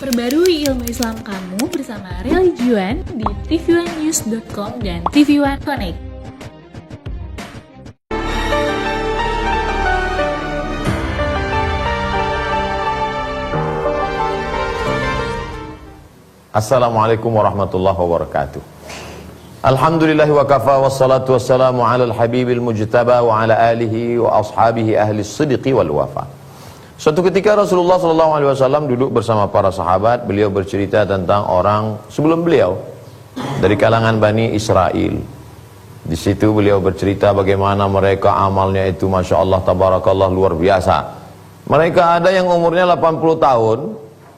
Perbarui ilmu Islam kamu bersama Religion di tv1news.com dan TV1 Connect. Assalamualaikum warahmatullahi wabarakatuh. Alhamdulillahi wa kafa wassalatu wassalamu ala al-habibil mujtaba wa ala alihi wa ashabihi ahli sidqi wal wafa. Suatu ketika Rasulullah SAW duduk bersama para sahabat. Beliau bercerita tentang orang sebelum beliau dari kalangan Bani Israel. Di situ beliau bercerita bagaimana mereka amalnya itu Masya Allah tabarakallah luar biasa. Mereka ada yang umurnya 80 tahun,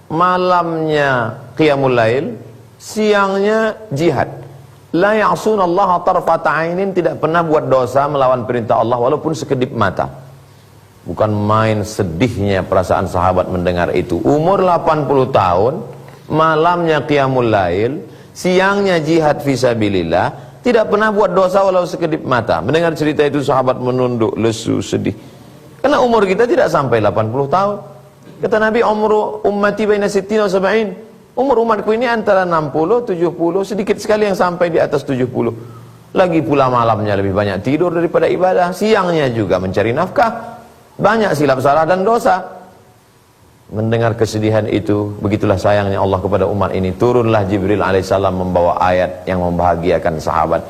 malamnya qiyamul lail, siangnya jihad. La ya'sunallaha tarfata ainin, tidak pernah buat dosa melawan perintah Allah walaupun sekedip mata. Bukan main sedihnya perasaan sahabat mendengar itu. Umur 80 tahun, malamnya qiyamul lail, siangnya jihad fisabilillah, tidak pernah buat dosa walau sekedip mata. Mendengar cerita itu sahabat menunduk, lesu, sedih. Karena umur kita tidak sampai 80 tahun. Kata Nabi, umur ummati baina sittina wa sab'in. Umur umatku ini antara 60, 70, sedikit sekali yang sampai di atas 70. Lagi pula malamnya lebih banyak tidur daripada ibadah, siangnya juga mencari nafkah. Banyak silap salah dan dosa. Mendengar kesedihan itu, begitulah sayangnya Allah kepada umat ini. Turunlah Jibril alaihissalam membawa ayat yang membahagiakan sahabat.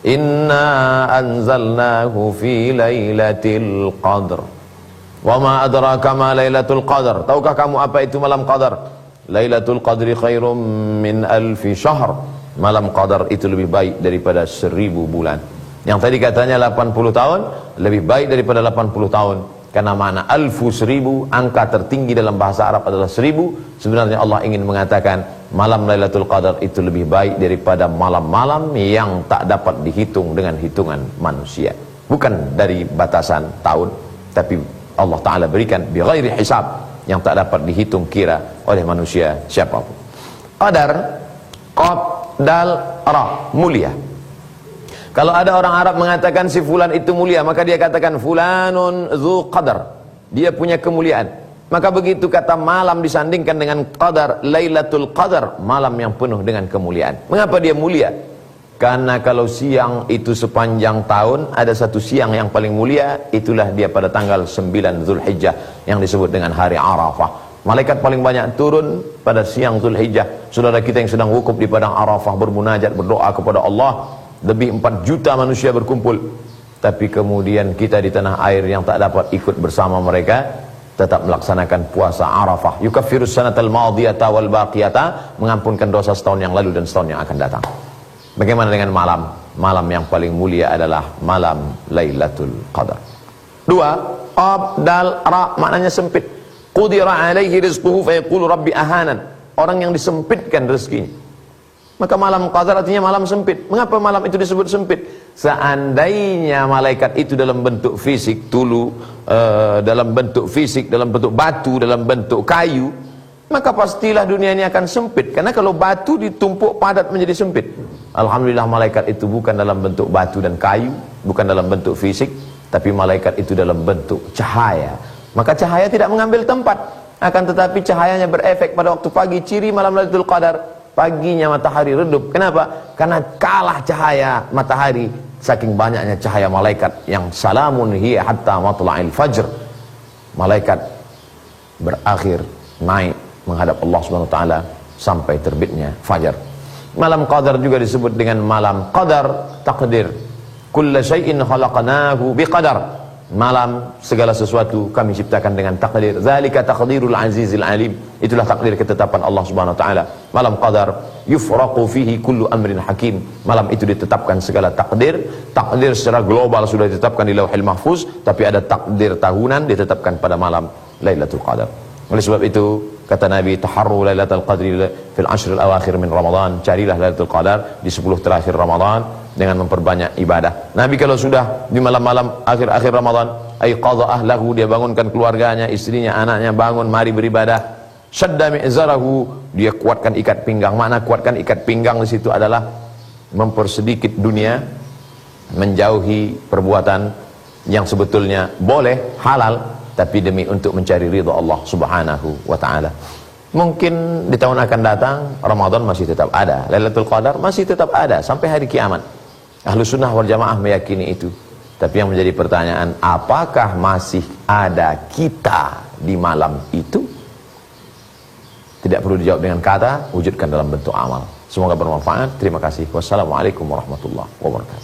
Inna anzalnahu fi lailatul qadr. Wa ma adraka ma lailatul qadr. Tahukah kamu apa itu malam qadar? Lailatul qadri khairum min alfi syahr. Malam qadar itu lebih baik daripada 1000 bulan. Yang tadi katanya 80 tahun, lebih baik daripada 80 tahun. Karena mana alfu 1000, angka tertinggi dalam bahasa Arab adalah 1000. Sebenarnya Allah ingin mengatakan malam Lailatul Qadar itu lebih baik daripada malam-malam yang tak dapat dihitung dengan hitungan manusia. Bukan dari batasan tahun, tapi Allah Ta'ala berikan bi ghairi hisab, yang tak dapat dihitung kira oleh manusia siapapun. Qadar, qad, dal, ra, mulia. Kalau ada orang Arab mengatakan si fulan itu mulia, maka dia katakan fulanun dzu qadar, dia punya kemuliaan. Maka begitu kata malam disandingkan dengan qadar, Lailatul Qadar, malam yang penuh dengan kemuliaan. Mengapa dia mulia? Karena kalau siang itu sepanjang tahun, ada satu siang yang paling mulia, itulah dia pada tanggal 9 Zulhijjah yang disebut dengan hari Arafah. Malaikat paling banyak turun pada siang Zulhijjah. Saudara kita yang sedang wukuf di padang Arafah bermunajat, berdoa kepada Allah. Lebih 4 juta manusia berkumpul. Tapi kemudian kita di tanah air yang tak dapat ikut bersama mereka, tetap melaksanakan puasa Arafah. Yukaffirus sanatal madiyata wal baqiyata, mengampunkan dosa setahun yang lalu dan setahun yang akan datang. Bagaimana dengan malam? Malam yang paling mulia adalah malam Lailatul Qadar. 2. Qab, dal, ra, maknanya sempit. Qudira alaihi rizquhu fa yaqulu rabbi ahanan. Orang yang disempitkan rezekinya. Maka malam qadar artinya malam sempit. Mengapa malam itu disebut sempit? Seandainya malaikat itu dalam bentuk fisik, dalam bentuk fisik, dalam bentuk batu, dalam bentuk kayu, maka pastilah dunia ini akan sempit. Karena kalau batu ditumpuk padat menjadi sempit. Alhamdulillah malaikat itu bukan dalam bentuk batu dan kayu, bukan dalam bentuk fisik, tapi malaikat itu dalam bentuk cahaya. Maka cahaya tidak mengambil tempat, akan tetapi cahayanya berefek pada waktu pagi. Ciri malam Lailatul Qadar, paginya matahari redup. Kenapa? Karena kalah cahaya matahari saking banyaknya cahaya malaikat yang salamun hiya hatta matla'il fajr. Malaikat berakhir naik menghadap Allah Subhanahu wa taala sampai terbitnya fajar. Malam qadar juga disebut dengan malam qadar takdir. Kullu syai'in khalaqnahu biqadar. Malam segala sesuatu kami ciptakan dengan takdir. Zalika taqdirul azizil alim. Itulah takdir ketetapan Allah Subhanahu wa taala. Malam qadar yufraqu fihi kullu amrin hakim. Malam itu ditetapkan segala takdir. Takdir secara global sudah ditetapkan di Lauhil Mahfuz, tapi ada takdir tahunan ditetapkan pada malam Lailatul Qadar. Oleh sebab itu kata Nabi, taharru Lailatul Qadri fil ashril awakhir min Ramadan. Carilah Lailatul Qadar di 10 terakhir Ramadan dengan memperbanyak ibadah. Nabi kalau sudah di malam-malam akhir-akhir Ramadan, ayqadha ahlahu, dia bangunkan keluarganya, istrinya, anaknya, bangun mari beribadah. Shadda mi'zarahu, dia kuatkan ikat pinggang. Makna kuatkan ikat pinggang di situ adalah mempersedikit dunia, menjauhi perbuatan yang sebetulnya boleh, halal, tapi demi untuk mencari ridha Allah Subhanahu wa taala. Mungkin di tahun akan datang Ramadan masih tetap ada, Lailatul Qadar masih tetap ada sampai hari kiamat. Ahlus Sunnah wal Jamaah meyakini itu. Tapi yang menjadi pertanyaan, apakah masih ada kita di malam itu? Tidak perlu dijawab dengan kata, wujudkan dalam bentuk amal. Semoga bermanfaat. Terima kasih. Wassalamualaikum warahmatullahi wabarakatuh.